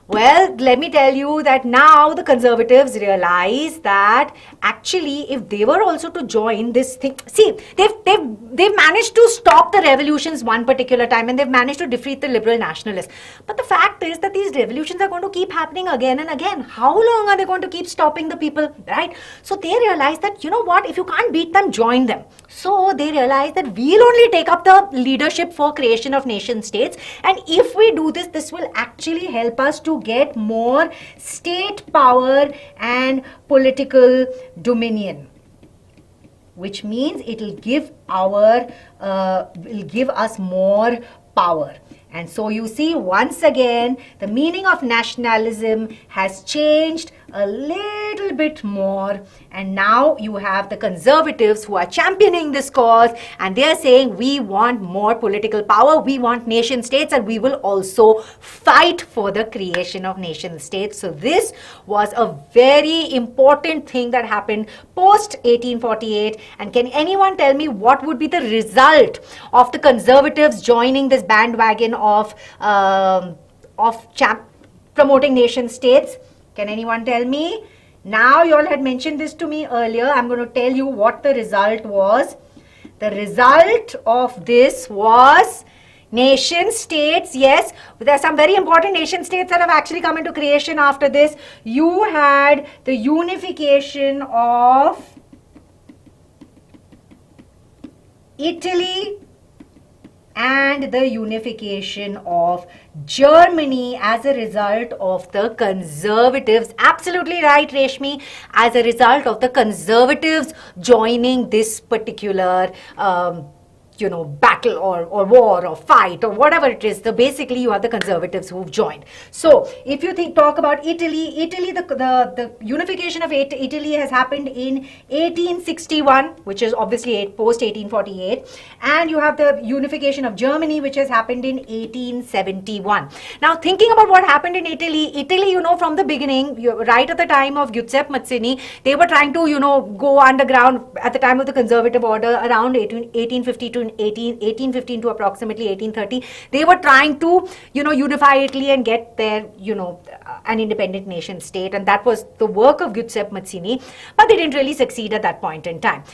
Well, let me tell you that now the conservatives realize that actually if they were also to join this thing, see, they've managed to stop the revolutions one particular time, and they've managed to defeat the liberal nationalists. But the fact is that these revolutions are going to keep happening again and again. How long are they going to keep stopping the people, right? So they realize that, you know what, if you can't beat them, join them. So they realize that we'll only take up the leadership for creation of nation states, and if we do this, this will actually help us to get more state power and political dominion, which means it will give us more power. And so you see, once again, the meaning of nationalism has changed a little bit more, and now you have the conservatives who are championing this cause, and they are saying we want more political power, we want nation states, and we will also fight for the creation of nation states. So this was a very important thing that happened post 1848. And can anyone tell me what would be the result of the conservatives joining this bandwagon of promoting nation states? Can anyone tell me? Now you all had mentioned this to me earlier. I'm going to tell you what the result was. The result of this was nation states. Yes, there are some very important nation states that have actually come into creation after this. You had the unification of Italy, and the unification of Germany as a result of the conservatives. Absolutely right, Reshmi. As a result of the conservatives joining this particular battle or war or fight or whatever it is. So basically you have the conservatives who've joined. So if you talk about Italy, the unification of Italy has happened in 1861, which is obviously post 1848, and you have the unification of Germany, which has happened in 1871. Now thinking about what happened in Italy, from the beginning, right at the time of Giuseppe Mazzini, they were trying to go underground at the time of the conservative order around 1850 to 1815 to approximately 1830. They were trying to unify Italy and get their an independent nation state, and that was the work of Giuseppe Mazzini, but they didn't really succeed at that point in time.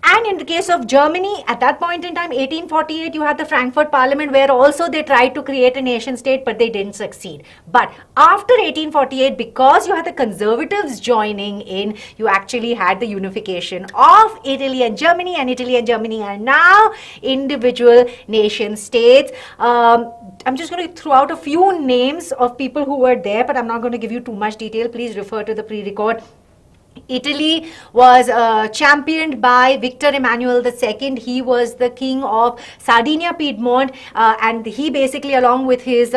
And in the case of Germany, at that point in time, 1848, you had the Frankfurt Parliament, where also they tried to create a nation state, but they didn't succeed. But after 1848, because you had the conservatives joining in, you actually had the unification of Italy and Germany, and Italy and Germany are now individual nation states. I'm just going to throw out a few names of people who were there, but I'm not going to give you too much detail. Please refer to the pre-record. Italy was championed by Victor Emmanuel II. He was the king of Sardinia Piedmont, and he basically, along with his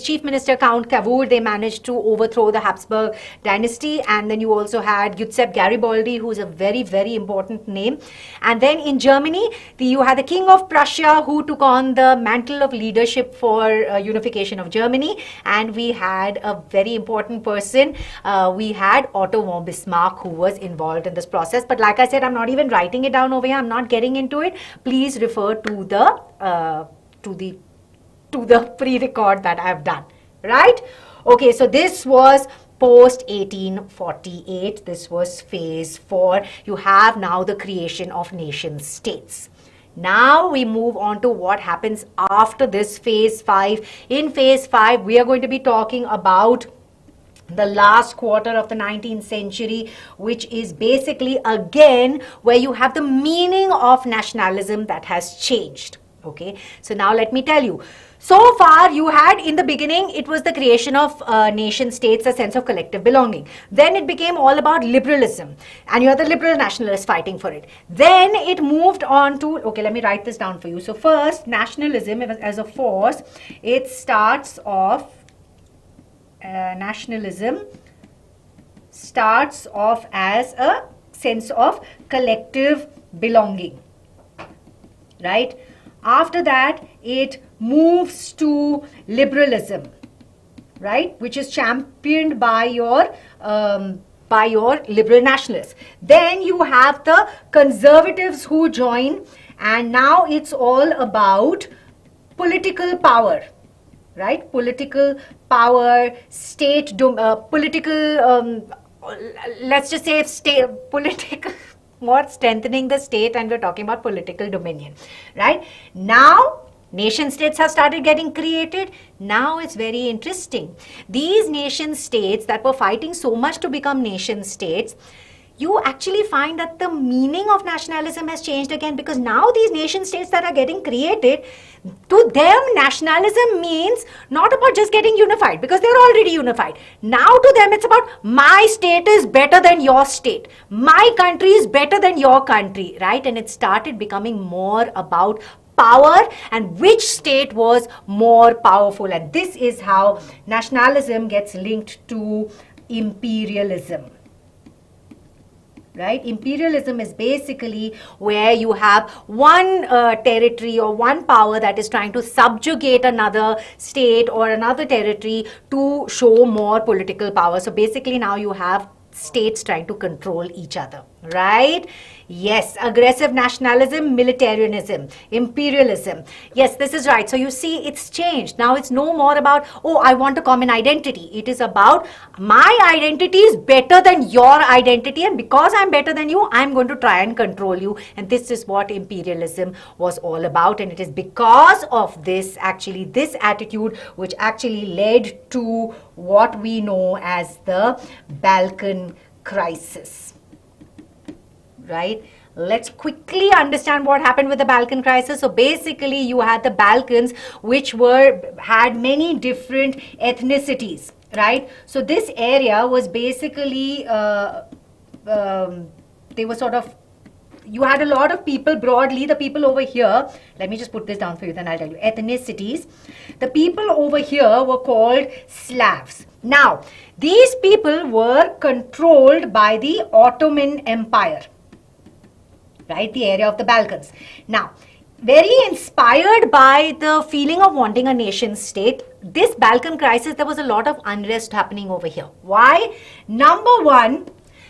chief minister Count Cavour, they managed to overthrow the Habsburg dynasty. And then you also had Giuseppe Garibaldi, who's a very, very important name. And then in Germany, you had the king of Prussia, who took on the mantle of leadership for unification of Germany. And we had a very important person. We had Otto von Bismarck, who was involved in this process. But like I said, I'm not even writing it down over here. I'm not getting into it. Please refer to the pre-record that I've done. Right? Okay, so this was post 1848. This was phase 4. You have now the creation of nation states. Now we move on to what happens after this phase 5. In phase 5, we are going to be talking about the last quarter of the 19th century, which is basically again where you have the meaning of nationalism that has changed. Okay, so now let me tell you. So far you had, in the beginning, it was the creation of nation states, a sense of collective belonging. Then it became all about liberalism, and you had the liberal nationalists fighting for it. Then it moved on to, okay, let me write this down for you. So first, nationalism as a force, it starts off nationalism starts off as a sense of collective belonging, right? After that, it moves to liberalism, right, which is championed by your liberal nationalists. Then you have the conservatives who join, and now it's all about political power. Right, political power, state, let's just say political, more strengthening the state, and we're talking about political dominion. Right, now nation states have started getting created. Now it's very interesting. These nation states that were fighting so much to become nation states, you actually find that the meaning of nationalism has changed again, because now these nation states that are getting created, to them nationalism means not about just getting unified, because they're already unified. Now to them it's about my state is better than your state, my country is better than your country, right? And it started becoming more about power and which state was more powerful. And this is how nationalism gets linked to imperialism. Right? Imperialism is basically where you have one territory or one power that is trying to subjugate another state or another territory to show more political power. So basically now you have states trying to control each other, right? Yes, aggressive nationalism, militarianism, imperialism. Yes, this is right. So you see, it's changed. Now it's no more about, oh, I want a common identity. It is about my identity is better than your identity, and because I'm better than you, I'm going to try and control you. And this is what imperialism was all about. And it is because of this, actually, this attitude which actually led to what we know as the Balkan Crisis. Right? let's quickly understand what happened with the Balkan crisis. So basically you had the Balkans, which had many different ethnicities, right? So this area was basically they were sort of, you had a lot of people, broadly the people over here, let me just put this down for you, then I'll tell you, ethnicities. The people over here were called Slavs. Now, these people were controlled by the Ottoman Empire, right, the area of the Balkans. Now, very inspired by the feeling of wanting a nation state, this Balkan crisis, there was a lot of unrest happening over here. Why? Number one,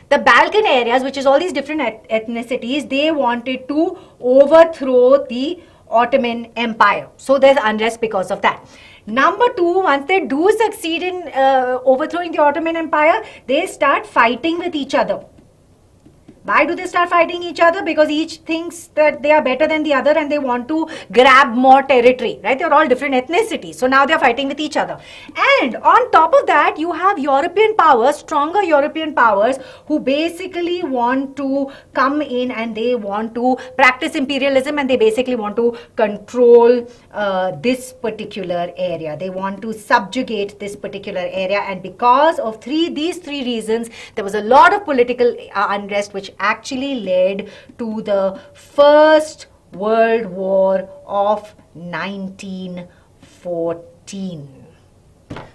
the Balkan areas, which is all these different ethnicities, they wanted to overthrow the Ottoman Empire. So there's unrest because of that. Number two, once they do succeed in overthrowing the Ottoman Empire, they start fighting with each other. Why do they start fighting each other? Because each thinks that they are better than the other and they want to grab more territory, right? They're all different ethnicities. So now they're fighting with each other. And on top of that, you have European powers, stronger European powers, who basically want to come in and they want to practice imperialism and they basically want to control this particular area. They want to subjugate this particular area. And because of these three reasons, there was a lot of political unrest, which actually led to the First World War of 1914.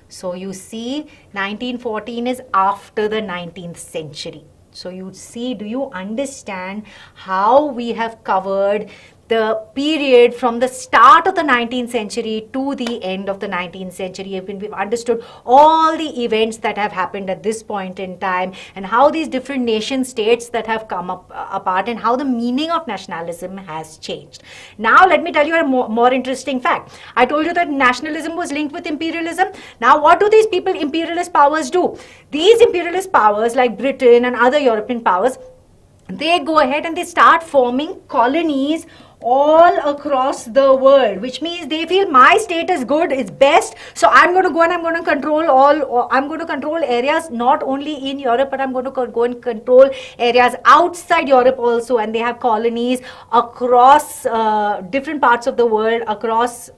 So you see, 1914 is after the 19th century. So you see, do you understand how we have covered the period from the start of the 19th century to the end of the 19th century? We've understood all the events that have happened at this point in time and how these different nation states that have come apart and how the meaning of nationalism has changed. Now let me tell you a more interesting fact. I told you that nationalism was linked with imperialism. Now what do these imperialist powers do? These imperialist powers like Britain and other European powers, they go ahead and they start forming colonies all across the world, which means they feel my state is good, it's best, so I'm going to go and I'm going to control I'm going to control areas not only in Europe, but I'm going to go and control areas outside Europe also. And they have colonies across different parts of the world,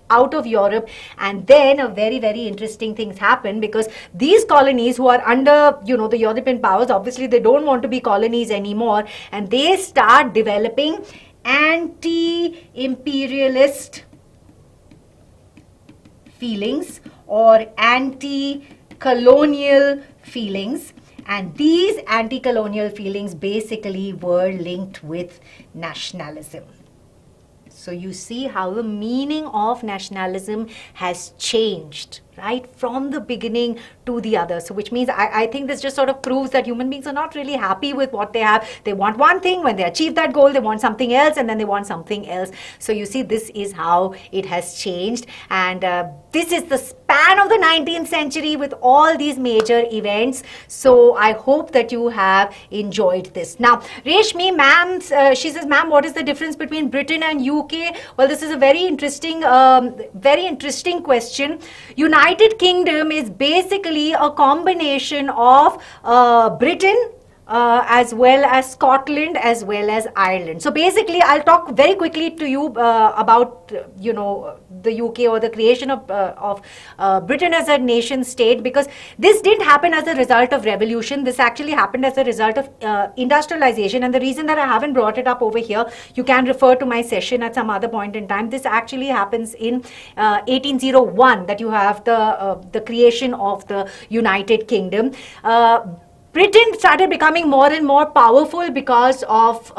out of Europe. And then a very, very interesting things happen, because these colonies who are under, the European powers, obviously they don't want to be colonies anymore, and they start developing anti-imperialist feelings or anti-colonial feelings. And these anti-colonial feelings basically were linked with nationalism. So you see how the meaning of nationalism has changed, right, from the beginning to the other. So which means I think this just sort of proves that human beings are not really happy with what they have. They want one thing. When they achieve that goal, they want something else, and then they want something else. So you see, this is how it has changed. And this is the span of the 19th century with all these major events. So I hope that you have enjoyed this. Now, Reshmi, ma'am, she says, ma'am, what is the difference between Britain and UK? Well, this is a very interesting question. United Kingdom is basically a combination of Britain as well as Scotland as well as Ireland. So basically, I'll talk very quickly to you about the UK or the creation of Britain as a nation state, because this didn't happen as a result of revolution. This actually happened as a result of industrialization. And the reason that I haven't brought it up over here, you can refer to my session at some other point in time. This actually happens in 1801, that you have the creation of the United Kingdom. Britain started becoming more and more powerful because of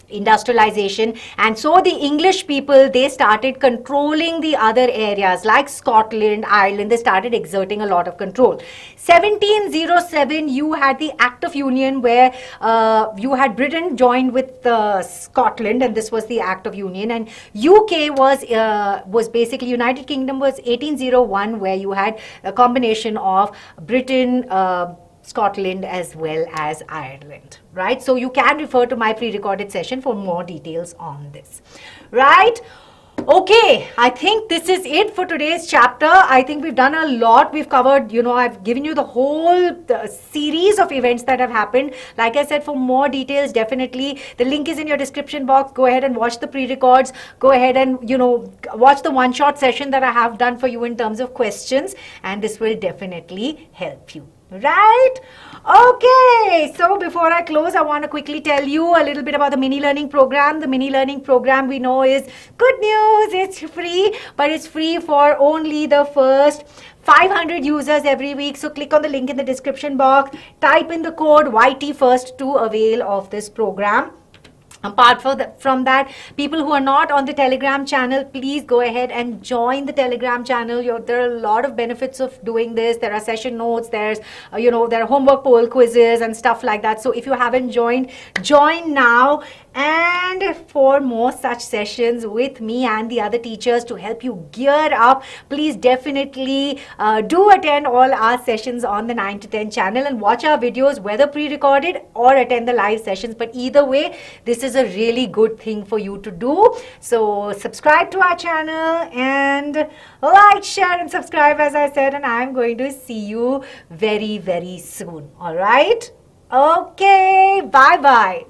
industrialization, and so the English people, they started controlling the other areas like Scotland, Ireland. They started exerting a lot of control. 1707, you had the Act of Union, where you had Britain joined with Scotland, and this was the Act of Union. And UK was basically, United Kingdom was 1801, where you had a combination of Britain, Scotland as well as Ireland, right? So you can refer to my pre-recorded session for more details on this, right? Okay, I think this is it for today's chapter. I think we've done a lot. We've covered, I've given you the whole series of events that have happened. Like I said, for more details, definitely the link is in your description box. Go ahead and watch the pre-records. Go ahead and, watch the one-shot session that I have done for you in terms of questions. And this will definitely help you. Right? Okay, so before I close, I want to quickly tell you a little bit about the mini learning program. The mini learning program, we know, is good news. It's free, but it's free for only the first 500 users every week. So click on the link in the description box, type in the code YTFIRST to avail of this program. Apart from that, people who are not on the Telegram channel, please go ahead and join the Telegram channel. There are a lot of benefits of doing this. There are session notes, there's, there are homework poll quizzes and stuff like that. So if you haven't joined, join now. And for more such sessions with me and the other teachers to help you gear up, please definitely do attend all our sessions on the 9 to 10 channel and watch our videos, whether pre-recorded or attend the live sessions. But either way, this is a really good thing for you to do. So subscribe to our channel and like, share and subscribe, as I said, and I'm going to see you very, very soon. All right? Okay, bye-bye.